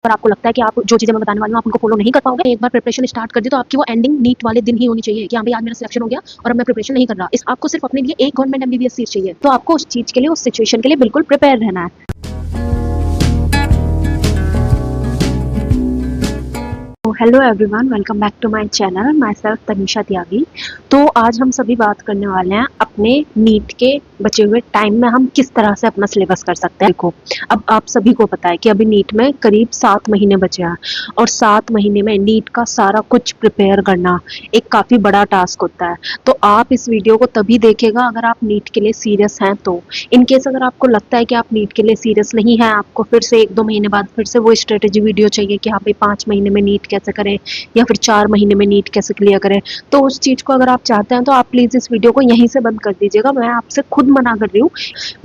और आपको लगता है कि आप जो चीज़ें मैं बताने वाली हूँ आप उनको फॉलो नहीं कर पाओगे, एक बार प्रिपरेशन स्टार्ट कर दी तो आपकी वो एंडिंग नीट वाले दिन ही होनी चाहिए कि हाँ भाई आज मेरा सिलेक्शन हो गया और अब मैं प्रिपरेशन नहीं कर रहा। इस आपको सिर्फ अपने लिए एक गवर्नमेंट एमबीबीएस सीट चाहिए, तो आपको उस चीज़ के लिए, उस सिचुएशन के लिए बिल्कुल प्रिपेयर रहना है। Hello everyone, welcome back to my channel, myself Tanisha Tyagi. तो आज हम सभी बात करने वाले हैं अपने नीट के बचे हुए टाइम में हम किस तरह से अपना सिलेबस कर सकते हैं। देखो, अब आप सभी को पता है कि अभी नीट में करीब 7 महीने बचे हैं और 7 महीने में नीट का सारा कुछ प्रिपेयर करना एक काफ़ी बड़ा टास्क होता है। तो आप इस वीडियो को तभी देखेगा अगर आप नीट के लिए सीरियस हैं। तो इन केस अगर आपको लगता है कि आप नीट के लिए सीरियस नहीं हैं, आपको फिर से 1-2 महीने बाद फिर से वो स्ट्रेटेजी वीडियो चाहिए कि हाँ भाई 5 महीने में नीट कैसे करें या फिर 4 महीने में नीट कैसे क्लियर करें, तो उस चीज़ को अगर आप चाहते हैं तो आप प्लीज़ इस वीडियो को यहीं से बंद कर दीजिएगा। मैं आपसे खुद मना कर रही हूँ,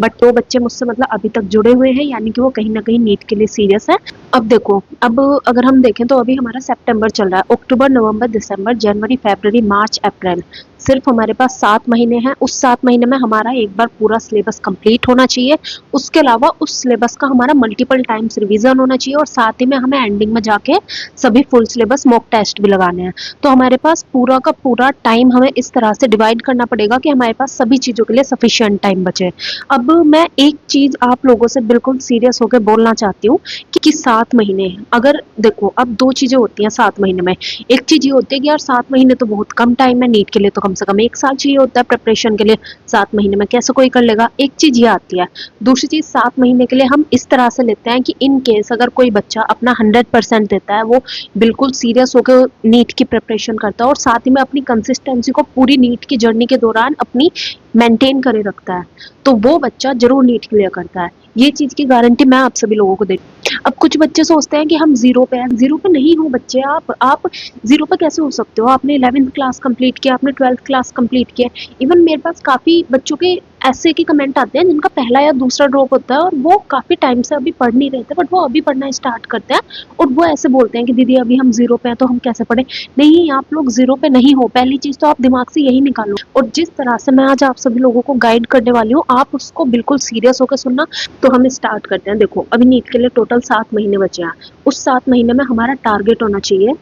बट वो बच्चे मुझसे मतलब अभी तक जुड़े हुए हैं, यानी कि वो कहीं ना कहीं नीट के लिए सीरियस है। अब देखो, अब अगर हम देखें तो अभी हमारा सितंबर चल रहा है, अक्टूबर, नवंबर, दिसंबर, जनवरी, फरवरी, मार्च, अप्रैल, सिर्फ हमारे पास 7 महीने हैं। उस 7 महीने में हमारा एक बार पूरा सिलेबस कंप्लीट होना चाहिए। उसके अलावा उस सिलेबस का हमारा मल्टीपल टाइम्स रिवीजन होना चाहिए और साथ ही में हमें एंडिंग में जाके सभी फुल सिलेबस मॉक टेस्ट भी लगाने हैं। तो हमारे पास पूरा का पूरा टाइम हमें इस तरह से डिवाइड करना पड़ेगा कि हमारे पास सभी चीज़ों के लिए सफिशिएंट टाइम बचे। अब मैं एक चीज़ आप लोगों से बिल्कुल सीरियस होकर बोलना चाहती हूँ कि 7 महीने, अगर देखो अब 2 चीज़ें होती हैं 7 महीने में। एक चीज़ ये होती है कि यार 7 महीने तो बहुत कम टाइम है, नीट के लिए तो कम से कम 1 साल चाहिए होता है प्रिपरेशन के लिए, 7 महीने में कैसे कोई कर लेगा। एक चीज़ ये आती है। दूसरी चीज़, 7 महीने के लिए हम इस तरह से लेते हैं कि इन केस अगर कोई बच्चा अपना 100% देता है, वो बिल्कुल सीरियस होकर नीट की प्रिपरेशन करता है और साथ ही में अपनी कंसिस्टेंसी को पूरी नीट की जर्नी के दौरान अपनी मेंटेन करे रखता है, तो वो बच्चा जरूर नीट क्लियर करता है। ये चीज़ की गारंटी मैं आप सभी लोगों को देती हूँ। अब कुछ बच्चे सोचते हैं कि हम जीरो पे हैं। जीरो पे नहीं हो बच्चे, आप जीरो पे कैसे हो सकते हो? आपने 11th क्लास कंप्लीट किया, आपने 12th क्लास कंप्लीट किया। इवन मेरे पास काफ़ी बच्चों के ऐसे के कमेंट आते हैं जिनका पहला या दूसरा ड्रॉप होता है और वो काफ़ी टाइम से अभी पढ़ नहीं रहे थे, बट वो अभी पढ़ना स्टार्ट करते हैं और वो ऐसे बोलते हैं कि दीदी अभी हम जीरो पे हैं तो हम कैसे पढ़ें। नहीं, आप लोग जीरो पे नहीं हो। पहली चीज़ तो आप दिमाग से यही निकालो, और जिस तरह से मैं आज आप सभी लोगों को गाइड करने वाली हूँ आप उसको बिल्कुल सीरियस होकर सुनना। तो हम स्टार्ट करते हैं। देखो, अभी नीट के लिए टोटल 7 महीने बचे हैं। उस 7 महीने में हमारा टारगेट होना चाहिए,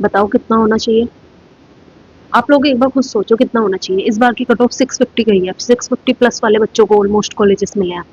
बताओ कितना होना चाहिए? आप लोग एक बार खुद सोचो कितना होना चाहिए। इस बार की कट ऑफ 650 गई है, 650 प्लस वाले बच्चों को ऑलमोस्ट कॉलेजेस मिले हैं।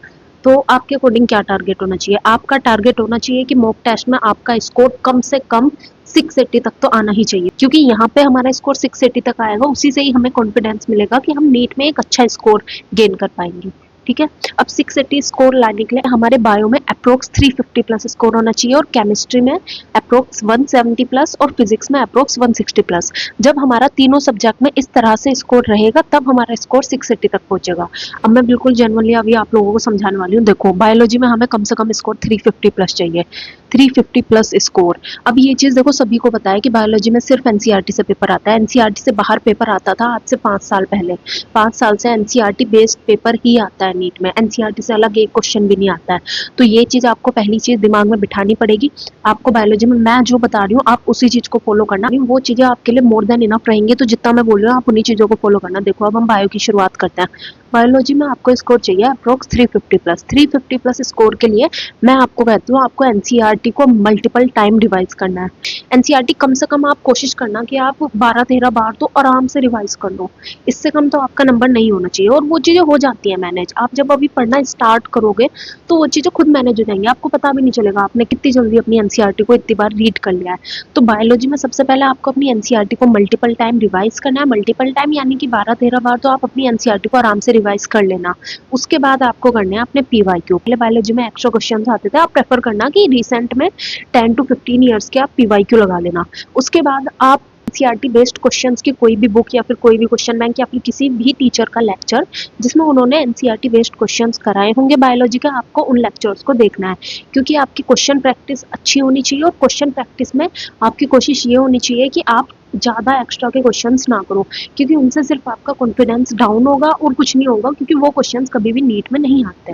तो आपके अकॉर्डिंग क्या टारगेट होना चाहिए? आपका टारगेट होना चाहिए कि मॉक टेस्ट में आपका स्कोर कम से कम 680 तक तो आना ही चाहिए, क्योंकि यहाँ पे हमारा स्कोर 680 तक आएगा, उसी से ही हमें कॉन्फिडेंस मिलेगा कि हम नीट में एक अच्छा स्कोर गेन कर पाएंगे। ठीक है, अब 680 स्कोर लाने के लिए हमारे बायो में अप्रोक्स 350 प्लस स्कोर होना चाहिए और केमिस्ट्री में अप्रोक्स 170 प्लस और फिजिक्स में अप्रोक्स 160 प्लस। जब हमारा तीनों सब्जेक्ट में इस तरह से स्कोर रहेगा तब हमारा स्कोर 680 तक पहुंचेगा। अब मैं बिल्कुल जनरली अभी आप लोगों को समझाने वाली हूँ। देखो, बायोलॉजी में हमें कम से कम स्कोर 350 प्लस चाहिए, 350 प्लस स्कोर। अब ये चीज़ देखो सभी को पता है कि बायोलॉजी में सिर्फ एनसीईआरटी से पेपर आता है। एनसीईआरटी से बाहर पेपर आता था आज से 5 साल पहले। 5 साल से एनसीईआरटी बेस्ड पेपर ही आता है नीट में, एनसीईआरटी से अलग एक क्वेश्चन भी नहीं आता है। तो ये चीज़ आपको पहली चीज़ दिमाग में बिठानी पड़ेगी। आपको बायोलॉजी में मैं जो बता रही हूँ आप उसी चीज़ को फॉलो करना, वो चीज़ें आपके लिए मोर देन इनफ रहेंगी। तो जितना मैं बोल रही हूँ आप उन्हीं चीज़ों को फॉलो करना। देखो, अब हम बायो की शुरुआत करते हैं। बायोलॉजी में आपको स्कोर चाहिए अप्रोक्स 350 प्लस। 350 प्लस स्कोर के लिए मैं आपको कहती हूँ आपको एनसीईआरटी को मल्टीपल टाइम रिवाइज करना है। एनसीईआरटी कम से कम आप कोशिश करना कि आप 12-13 बार तो आराम से रिवाइज कर लो। इससे कम तो आपका नंबर नहीं होना चाहिए, और वो चीज़ें हो जाती हैं मैनेज। आप जब अभी पढ़ना स्टार्ट करोगे तो वो चीज़ें खुद मैनेज हो जाएंगी, आपको पता भी नहीं चलेगा आपने कितनी जल्दी अपनी एनसीईआरटी को इतनी बार रीड कर लिया है। तो बायोलॉजी में सबसे पहले आपको अपनी एनसीईआरटी को मल्टीपल टाइम रिवाइज करना है। मल्टीपल टाइम यानी कि 12-13 बार तो आप अपनी एनसीईआरटी को आराम से रिवाइज कर लेना। उसके बाद आपको करने हैं अपने पीवाईक्यू। पहले बायोलॉजी में एक्स्ट्रा क्वेश्चंस आते थे, आप प्रेफर करना कि रिसेंट में 10 to 15 ईयर्स के आप पीवाईक्यू लगा लेना। उसके बाद आप एनसीईआरटी बेस्ड क्वेश्चंस की कोई भी बुक या फिर कोई भी क्वेश्चन बैंक या फिर किसी भी टीचर का लेक्चर जिसमें उन्होंने एनसीईआरटी बेस्ड क्वेश्चंस कराए होंगे बायोलॉजी के, आपको उन लेक्चर्स को देखना है, क्योंकि आपकी क्वेश्चन प्रैक्टिस अच्छी होनी चाहिए। और क्वेश्चन प्रैक्टिस में आपकी कोशिश ये होनी चाहिए कि आप ज़्यादा एक्स्ट्रा के क्वेश्चंस ना करो, क्योंकि उनसे सिर्फ आपका कॉन्फिडेंस डाउन होगा और कुछ नहीं होगा, क्योंकि वो क्वेश्चंस कभी भी नीट में नहीं आते।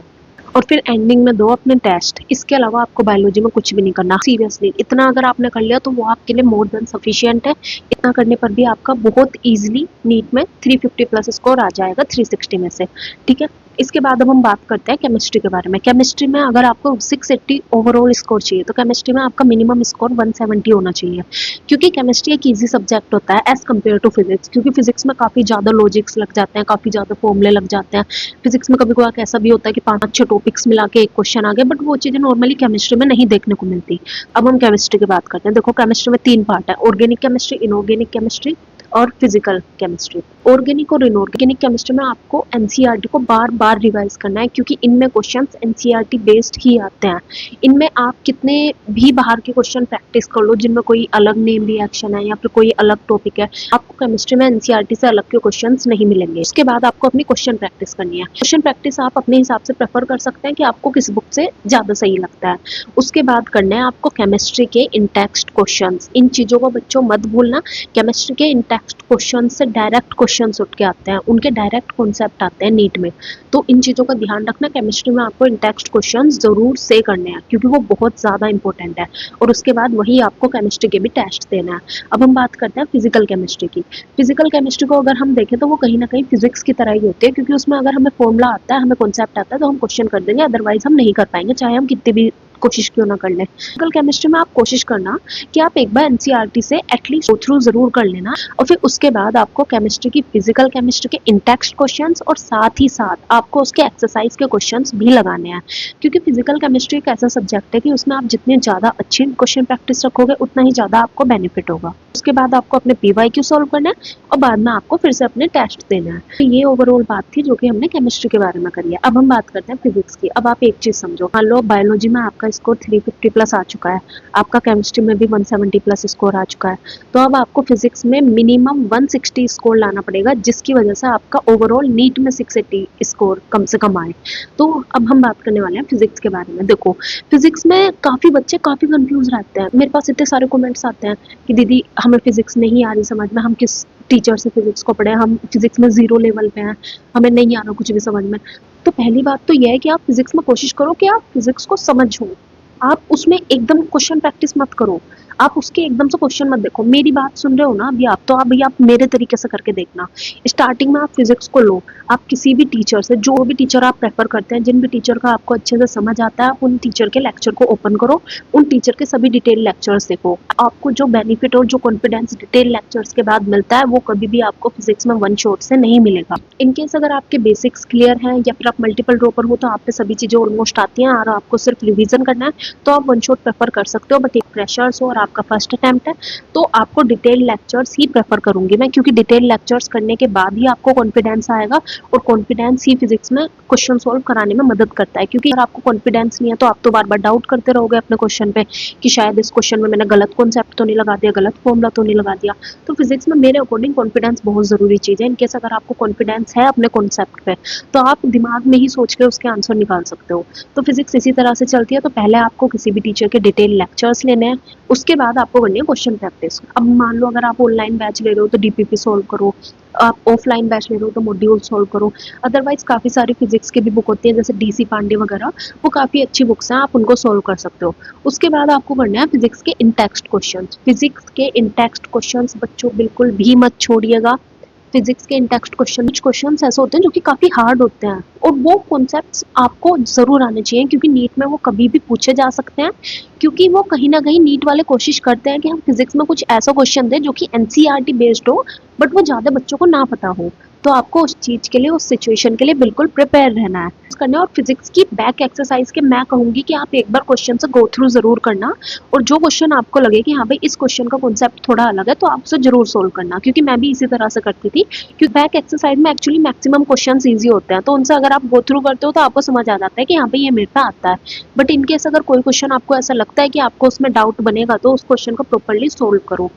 और फिर एंडिंग में दो अपने टेस्ट। इसके अलावा आपको बायोलॉजी में कुछ भी नहीं करना। सीरियसली इतना अगर आपने कर लिया तो वो आपके लिए मोर देन सफिशिएंट है। इतना करने पर भी आपका बहुत ईजिली नीट में 350 प्लस स्कोर आ जाएगा 360 में से। ठीक है, इसके बाद अब हम बात करते हैं केमिस्ट्री के बारे में। केमिस्ट्री में अगर आपको 680 ओवरऑल स्कोर चाहिए तो केमिस्ट्री में आपका मिनिमम स्कोर 170 होना चाहिए, क्योंकि केमिस्ट्री एक इजी सब्जेक्ट होता है एज कम्पेयर टू फिजिक्स। क्योंकि फिजिक्स में काफ़ी ज़्यादा लॉजिक्स लग जाते हैं, काफ़ी ज़्यादा फॉर्मूले लग जाते हैं। फिजिक्स में कभी कभी ऐसा भी होता है कि 5-6 टॉपिक्स मिला के एक क्वेश्चन आ गया, बट वो चीज़ें नॉर्मली केमिस्ट्री में नहीं देखने को मिलती। अब हम केमिस्ट्री की बात करते हैं। देखो केमिस्ट्री में 3 पार्ट है, ऑर्गेनिक केमिस्ट्री, इनऑर्गेनिक केमिस्ट्री और फिजिकल केमिस्ट्री। ऑर्गेनिक और इनऑर्गेनिक केमिस्ट्री में आपको एनसीईआरटी को बार बार रिवाइज करना है, क्योंकि इनमें क्वेश्चंस एनसीईआरटी बेस्ड ही आते हैं। इनमें आप कितने भी बाहर के क्वेश्चन प्रैक्टिस कर लो जिनमें कोई अलग नेम रिएक्शन है या फिर कोई अलग टॉपिक है, आपको केमिस्ट्री में एनसीईआरटी से अलग के क्वेश्चंस नहीं मिलेंगे। उसके बाद आपको अपनी क्वेश्चन प्रैक्टिस करनी है। क्वेश्चन प्रैक्टिस आप अपने हिसाब से प्रेफर कर सकते हैं कि आपको किस बुक से ज्यादा सही लगता है। उसके बाद करना है आपको केमिस्ट्री के इन टेक्स्ट क्वेश्चंस। इन चीजों को बच्चों मत भूलना। केमिस्ट्री के इन टेक्स्ट क्वेश्चन से डायरेक्ट क्वेश्चंस उठ के आते हैं, उनके डायरेक्ट कॉन्सेप्ट आते हैं नीट में। तो इन चीज़ों का ध्यान रखना। केमिस्ट्री में आपको इन टेक्स्ट क्वेश्चंस जरूर से करने हैं, क्योंकि वो बहुत ज़्यादा इंपॉर्टेंट है। और उसके बाद वही आपको केमिस्ट्री के भी टेस्ट देना है। अब हम बात करते हैं फिजिकल केमिस्ट्री की। फिजिकल केमिस्ट्री को अगर हम देखें तो वो कहीं ना कहीं फिजिक्स की तरह ही होती है, क्योंकि उसमें अगर हमें फॉर्मूला आता है, हमें कॉन्सेप्ट आता है, तो हम क्वेश्चन कर देंगे, अदरवाइज हम नहीं कर पाएंगे, चाहे हम कितनी भी कोशिश क्यों ना कर लें। फिजिकल केमिस्ट्री में आप कोशिश करना कि आप एक बार एनसीईआरटी से एटलीस्ट गो थ्रू जरूर कर लेना, और फिर उसके बाद आपको केमिस्ट्री की फिजिकल केमिस्ट्री के इन टेक्स्ट क्वेश्चंस और साथ ही साथ आपको उसके एक्सरसाइज के क्वेश्चंस भी लगाने हैं। क्योंकि फिजिकल केमिस्ट्री एक ऐसा सब्जेक्ट है कि उसमें आप जितने ज़्यादा अच्छी क्वेश्चन प्रैक्टिस रखोगे उतना ही ज़्यादा आपको बेनिफिट होगा। उसके बाद आपको अपने पीवाईक्यू सॉल्व करना है और बाद में आपको फिर से अपने टेस्ट देना है। तो ये ओवरऑल बात थी जो कि हमने केमिस्ट्री के बारे में करी है। अब हम बात करते हैं फिजिक्स की। अब आप एक चीज समझो, मान लो बायोलॉजी में आपका स्कोर 350 प्लस आ चुका है, आपका केमिस्ट्री में भी 170 प्लस स्कोर आ चुका है, तो अब आपको फिजिक्स में मिनिमम 160 स्कोर लाना पड़ेगा, जिसकी वजह से आपका ओवरऑल नीट में 680 स्कोर कम से कम आए। तो अब हम बात करने वाले हैं फिजिक्स के बारे में। देखो फिजिक्स में काफी बच्चे काफी कंफ्यूज रहते हैं। मेरे पास इतने सारे कमेंट्स आते हैं कि दीदी हमें फिजिक्स नहीं आ रही समझ में, हम किस टीचर से फिजिक्स को पढ़े, हम फिजिक्स में 0 लेवल पे हैं, हमें नहीं आ रहा कुछ भी समझ में। तो पहली बात तो यह है कि आप फिजिक्स में कोशिश करो कि आप फिजिक्स को समझो। आप उसमें एकदम क्वेश्चन प्रैक्टिस मत करो, आप उसके एकदम से क्वेश्चन मत देखो। मेरी बात सुन रहे हो ना अभी आप, तो अभी आप मेरे तरीके से करके देखना। स्टार्टिंग में आप फिजिक्स को लो, आप किसी भी टीचर से, जो भी टीचर आप प्रेफर करते हैं, जिन भी टीचर का आपको अच्छे से समझ आता है, आप उन टीचर के लेक्चर को ओपन करो, उन टीचर के सभी डिटेल लेक्चर्स देखो। आपको जो बेनिफिट और जो कॉन्फिडेंस डिटेल लेक्चर्स के बाद मिलता है वो कभी भी आपको फिजिक्स में वन शॉट से नहीं मिलेगा। इनकेस अगर आपके बेसिक्स क्लियर हैं या फिर आप मल्टीपल ड्रॉपर हो तो आप पे सभी चीजें ऑलमोस्ट आती हैं और आपको सिर्फ रिवीजन करना है, तो आप वन शॉट प्रेफर कर सकते हो। बट एक फ्रेशर्स हो और आपका फर्स्ट अटेम्प्ट है तो आपको डिटेल लेक्चर्स ही प्रेफर करूंगी मैं, क्योंकि डिटेल लेक्चर्स करने के बाद ही आपको कॉन्फिडेंस आएगा, और कॉन्फिडेंस ही फिजिक्स में क्वेश्चन सॉल्व कराने में मदद करता है। क्योंकि अगर आपको कॉन्फिडेंस नहीं है तो आप तो बार बार डाउट करते रहोगे अपने क्वेश्चन पे कि शायद इस क्वेश्चन में मैंने गलत कॉन्सेप्ट तो नहीं लगा दिया, गलत फॉर्मूला तो नहीं लगा दिया। तो फिजिक्स में मेरे अकॉर्डिंग कॉन्फिडेंस बहुत जरूरी चीज है। इनकेस अगर आपको कॉन्फिडेंस है अपने कॉन्सेप्ट पे तो आप दिमाग में ही सोच के उसके आंसर निकाल सकते हो। तो फिजिक्स इसी तरह से चलती है। तो पहले आपको किसी भी टीचर के डिटेल लेक्चर्स लेने हैं, उसके बाद आपको करनी है क्वेश्चन प्रैक्टिस। अब मान लो अगर आप ऑनलाइन बैच ले रहे हो तो डीपीपी सॉल्व करो, आप ऑफलाइन बैच ले रहे हो तो मॉड्यूल सॉल्व करो। अदरवाइज काफ़ी सारी फिजिक्स की भी बुक होती है जैसे डीसी पांडे वगैरह, वो काफ़ी अच्छी बुक्स हैं, आप उनको सॉल्व कर सकते हो। उसके बाद आपको करना है फिजिक्स के इन टेक्स्ट क्वेश्चंस। फिजिक्स के इन टेक्स्ट क्वेश्चंस बच्चों बिल्कुल भी मत छोड़िएगा। फिजिक्स के इन टेक्स्ट क्वेश्चंस ऐसे होते हैं जो कि काफ़ी हार्ड होते हैं, और वो कॉन्सेप्ट्स आपको ज़रूर आने चाहिए, क्योंकि नीट में वो कभी भी पूछे जा सकते हैं। क्योंकि वो कहीं ना कहीं नीट वाले कोशिश करते हैं कि हम फिजिक्स में कुछ ऐसा क्वेश्चन दें जो कि एनसीईआरटी बेस्ड हो, बट वो ज़्यादा बच्चों को ना पता हो। तो आपको उस चीज़ के लिए, उस सिचुएशन के लिए बिल्कुल प्रिपेयर रहना है करना। और फिजिक्स की बैक एक्सरसाइज के मैं कहूँगी कि आप एक बार क्वेश्चन से गो थ्रू जरूर करना, और जो क्वेश्चन आपको लगे कि हाँ भाई इस क्वेश्चन का कॉन्सेप्ट थोड़ा अलग है तो आप उसे जरूर सोल्व करना। क्योंकि मैं भी इसी तरह से करती थी, क्योंकि बैक एक्सरसाइज में एक्चुअली मैक्सिमम क्वेश्चंस इजी होते हैं, तो उनसे अगर आप गो थ्रू करते हो तो आपको समझ आ जाता है कि हाँ भाई ये मेरे पे आता है। बट इनकेस अगर कोई क्वेश्चन आपको ऐसा लगता है कि आपको उसमें डाउट बनेगा तो उस क्वेश्चन को प्रॉपरली सोल्व करो।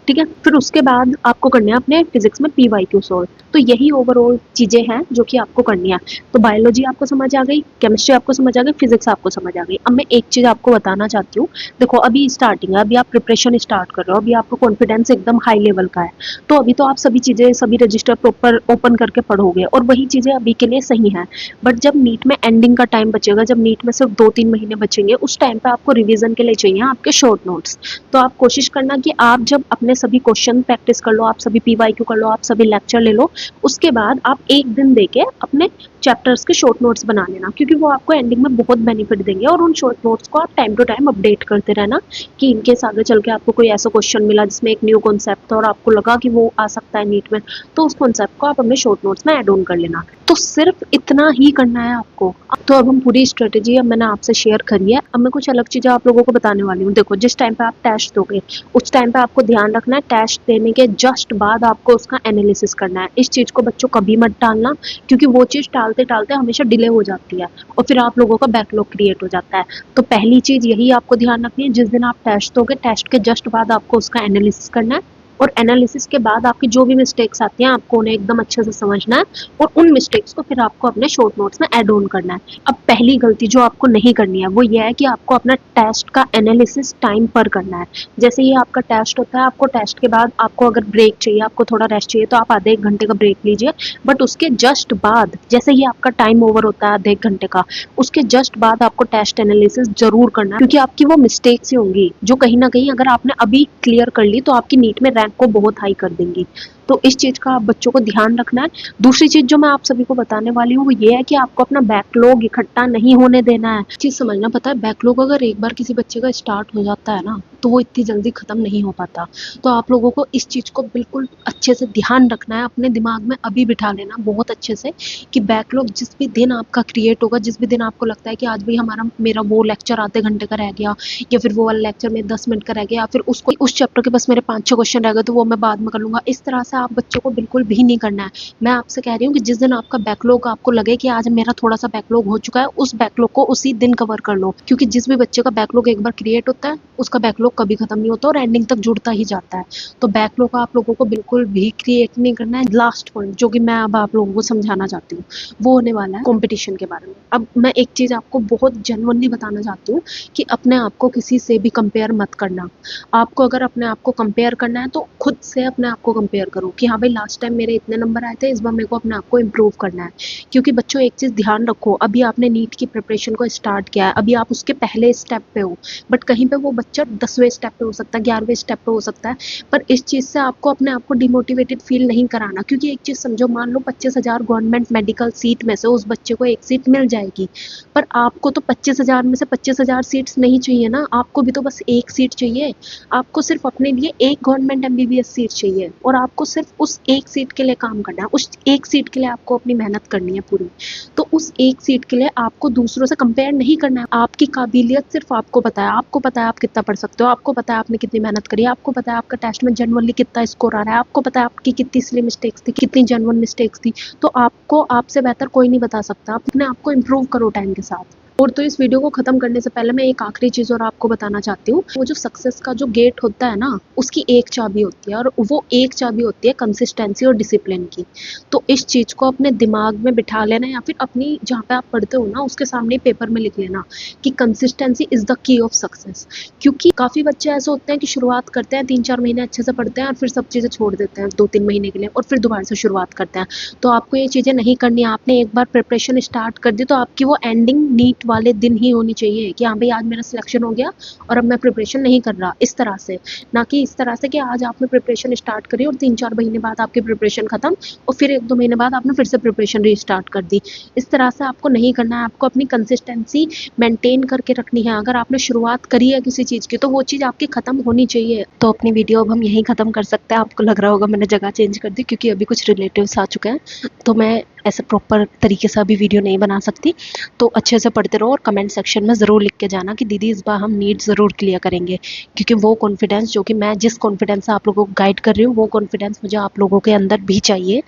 ठीक है। फिर उसके बाद आपको करने हैं अपने फिजिक्स में PYQ सॉल्व। तो यही ओवरऑल चीजें हैं जो कि आपको करनी है। तो बायोलॉजी आपको समझ आ गई, केमिस्ट्री आपको समझ आ गई, फिजिक्स आपको समझ आ गई। अब मैं एक चीज आपको बताना चाहती हूँ। देखो अभी स्टार्टिंग है, अभी आप प्रिपरेशन स्टार्ट कर रहे हो, अभी आपका कॉन्फिडेंस एकदम हाई लेवल का है। तो अभी तो आप सभी चीजें, सभी रजिस्टर प्रॉपर ओपन करके पढ़ोगे और वही चीजें अभी के लिए सही हैं। बट जब नीट में एंडिंग का टाइम बचेगा, जब नीट में सिर्फ 2-3 महीने बचेंगे, उस टाइम पे आपको रिवीजन के लिए चाहिए आपके शॉर्ट नोट्स। तो आप कोशिश करना कि आप जब अपने सभी क्वेश्चन प्रैक्टिस कर लो, आप सभी PYQ कर लो, आप सभी लेक्चर ले लो, उसके बाद आप एक दिन देके अपने चैप्टर्स के शॉर्ट नोट्स बना लेना, क्योंकि वो आपको एंडिंग में बहुत बेनिफिट देंगे। और उन शॉर्ट नोट्स को आप टाइम टू टाइम अपडेट करते रहना कि इनकेस आगे चल के आपको कोई ऐसा क्वेश्चन मिला जिसमें एक न्यू कॉन्सेप्ट था और आपको लगा कि वो आ सकता है नीट में, तो उस कॉन्सेप्ट को आप अपने शॉर्ट नोट्स में ऐड ऑन कर लेना। तो सिर्फ इतना ही करना है आपको। तो अब हम पूरी स्ट्रेटेजी अब मैंने आपसे शेयर करी है, अब मैं कुछ अलग चीजें आप लोगों को बताने वाली हूँ। देखो जिस टाइम पे आप टेस्ट दोगे, उस टाइम पे आपको ध्यान रखना है टेस्ट देने के जस्ट बाद आपको उसका एनालिसिस करना है। इस चीज को बच्चों कभी मत टालना, क्योंकि वो चीज टालते टालते हमेशा डिले हो जाती है और फिर आप लोगों का बैकलॉग क्रिएट हो जाता है। तो पहली चीज यही आपको ध्यान रखनी है, जिस दिन आप टेस्ट दोगे, टेस्ट के जस्ट बाद आपको उसका एनालिसिस करना है। और एनालिसिस के बाद आपकी जो भी मिस्टेक्स आती हैं, आपको उन्हें एकदम अच्छे से समझना है और उन मिस्टेक्स को फिर आपको अपने शॉर्ट नोट्स में ऐड ऑन करना है। अब पहली गलती जो आपको नहीं करनी है वो ये है कि आपको अपना टेस्ट का एनालिसिस टाइम पर करना है। जैसे ही आपका टेस्ट होता है, आपको टेस्ट के बाद आपको अगर ब्रेक चाहिए, आपको थोड़ा रेस्ट चाहिए, तो आप आधे 1 घंटे का ब्रेक लीजिए। बट उसके जस्ट बाद, जैसे ही आपका टाइम ओवर होता है आधे 1 घंटे का, उसके जस्ट बाद आपको टेस्ट एनालिसिस जरूर करना है, क्योंकि आपकी वो मिस्टेक्स ही होंगी जो कहीं ना कहीं अगर आपने अभी क्लियर कर ली तो आपकी नीट में रैंक को बहुत हाई कर देंगी। तो इस चीज का आप बच्चों को ध्यान रखना है। दूसरी चीज जो मैं आप सभी को बताने वाली हूँ वो ये है कि आपको अपना बैकलॉग इकट्ठा नहीं होने देना है। चीज समझना, पता है बैकलॉग अगर एक बार किसी बच्चे का स्टार्ट हो जाता है ना, तो वो इतनी जल्दी खत्म नहीं हो पाता। तो आप लोगों को इस चीज को बिल्कुल अच्छे से ध्यान रखना है, अपने दिमाग में अभी बिठा लेना बहुत अच्छे से कि बैकलॉग जिस भी दिन आपका क्रिएट होगा, जिस भी दिन आपको लगता है कि आज भी मेरा वो लेक्चर आधे घंटे का रह गया, या फिर वो वाला लेक्चर में 10 मिनट का रह गया, या फिर उसको उस चैप्टर के बस मेरे 5-6 क्वेश्चन रह गए तो वो मैं बाद में कर लूंगा, इस तरह से आप बच्चों को बिल्कुल भी नहीं करना है। मैं आपसे कह रही हूँ कि जिस दिन आपका बैकलॉग आपको लगे कि आज मेरा थोड़ा सा बैकलॉग हो चुका है, उस बैकलॉग को उसी दिन कवर कर लो, क्योंकि जिस भी बच्चे का बैकलॉग एक बार क्रिएट होता है उसका बैकलॉग कभी खत्म नहीं होता और एंडिंग तक जुड़ता ही जाता है। तो बैकलॉग आप लोगों को बिल्कुल भी क्रिएट नहीं करना है। लास्ट पॉइंट जो कि मैं अब आप लोगों को समझाना चाहती हूँ वो होने वाला है कंपटीशन के बारे में। अब मैं एक चीज आपको बहुत जेन्युइनली बताना चाहती हूँ कि अपने आप को किसी से भी कंपेयर मत करना। आपको अगर अपने आप को कंपेयर करना है तो खुद से अपने आप को कंपेयर करो कि हाँ भाई लास्ट टाइम मेरे इतने नंबर आए थे, इस बार मेरे को अपने आप को इम्प्रूव करना है। क्योंकि बच्चों एक चीज ध्यान रखो, अभी आपने नीट की प्रिपरेशन को स्टार्ट किया है, अभी आप उसके पहले स्टेप पे हो, बट कहीं पे वो बच्चा 10वें स्टेप पे हो सकता है, 11वें स्टेप पे हो सकता है। पर इस चीज से आपको अपने आप को डिमोटिवेटेड फील नहीं कराना, क्योंकि एक चीज समझो, मान लो 25,000 गवर्नमेंट मेडिकल सीट में से उस बच्चे को एक सीट मिल जाएगी, पर आपको तो 25,000 में से 25,000 सीट्स नहीं चाहिए ना, आपको भी तो बस एक सीट चाहिए। आपको सिर्फ अपने लिए एक गवर्नमेंट MBBS सीट चाहिए और आपको सिर्फ उस एक सीट के लिए काम करना है, उस एक सीट के लिए आपको अपनी मेहनत करनी है पूरी। तो उस एक सीट के लिए आपको दूसरों से कंपेयर नहीं करना है। आपकी काबिलियत सिर्फ आपको पता है, आपको पता है आप कितना पढ़ सकते हो, आपको पता है आपने कितनी मेहनत करी है, आपको पता है आपका टेस्ट में जनरली कितना स्कोर आ रहा है, आपको पता है आपकी कितनी सिली मिस्टेक्स थी, कितनी जेन्युइन मिस्टेक्स थी। तो आपको आपसे बेहतर कोई नहीं बता सकता। आप अपने आप को इम्प्रूव करो टाइम के साथ। और तो इस वीडियो को खत्म करने से पहले मैं एक आखिरी चीज और आपको बताना चाहती हूँ। वो जो सक्सेस का जो गेट होता है ना, उसकी एक चाबी होती है, और वो एक चाबी होती है कंसिस्टेंसी और डिसिप्लिन की। तो इस चीज को अपने दिमाग में बिठा लेना, या फिर अपनी जहाँ पे आप पढ़ते हो ना उसके सामने पेपर में लिख लेना कि consistency is the key of success. क्योंकि काफी बच्चे ऐसे होते हैं कि शुरुआत करते हैं, 3-4 महीने अच्छे से पढ़ते हैं और फिर सब चीजें छोड़ देते हैं 2-3 महीने के लिए और फिर दोबारा से शुरुआत करते हैं। तो आपको ये चीजें नहीं करनी है। आपने एक बार प्रिपरेशन स्टार्ट कर दी तो आपकी वो एंडिंग नीट वाले दिन ही होनी चाहिए कि हाँ भाई आज मेरा सिलेक्शन हो गया और अब मैं प्रिपरेशन नहीं कर रहा, इस तरह से। ना कि इस तरह से कि आज आपने प्रिपरेशन स्टार्ट करी और 3-4 महीने बाद आपकी प्रिपरेशन खत्म और फिर 1-2 महीने बाद आपने फिर से प्रिपरेशन रीस्टार्ट कर दी। इस तरह से आपको नहीं करना है। आपको अपनी कंसिस्टेंसी मेंटेन करके रखनी है। अगर आपने शुरुआत करी है किसी चीज की तो वो चीज आपकी खत्म होनी चाहिए। तो अपनी वीडियो अब हम यहीं खत्म कर सकते हैं। आपको लग रहा होगा मैंने जगह चेंज कर दी, क्योंकि अभी कुछ रिलेटिव्स आ चुके हैं, तो मैं ऐसे प्रॉपर तरीके से अभी वीडियो नहीं बना सकती। तो अच्छे से पढ़ते रहो और कमेंट सेक्शन में ज़रूर लिख के जाना कि दीदी इस बार हम नीट ज़रूर क्लियर करेंगे, क्योंकि वो कॉन्फिडेंस जो कि मैं जिस कॉन्फिडेंस से आप लोगों को गाइड कर रही हूँ, वो कॉन्फिडेंस मुझे आप लोगों के अंदर भी चाहिए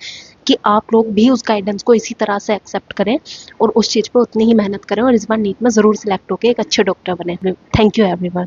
कि आप लोग भी उस गाइडेंस को इसी तरह से एक्सेप्ट करें और उस चीज़ पर उतनी ही मेहनत करें और इस बार नीट में ज़रूर सिलेक्ट होकर एक अच्छे डॉक्टर बने। Thank you everyone.